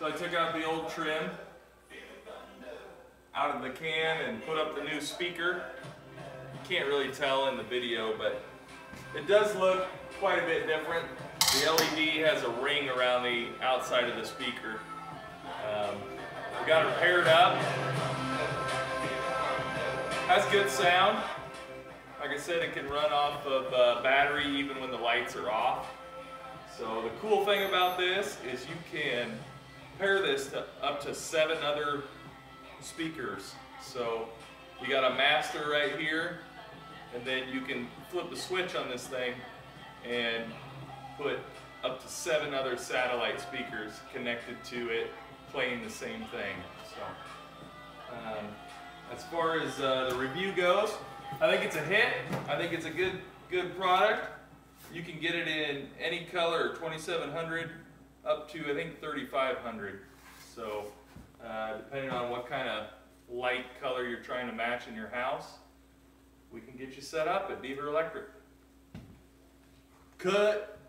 So I took out the old trim out of the can and put up the new speaker. You can't really tell in the video, but it does look quite a bit different. The LED has a ring around the outside of the speaker. We got it paired up. Has good sound. Like I said, it can run off of battery even when the lights are off. So the cool thing about this is you can pair this to up to 7 other speakers. So you got a master right here, and then you can flip the switch on this thing and put up to 7 other satellite speakers connected to it, playing the same thing. So as far as the review goes, I think it's a hit. I think it's a good product. You can get it in any color, 2700 up to I think 3500. So depending on what kind of light color you're trying to match in your house, we can get you set up at Beaver Electric. Cut.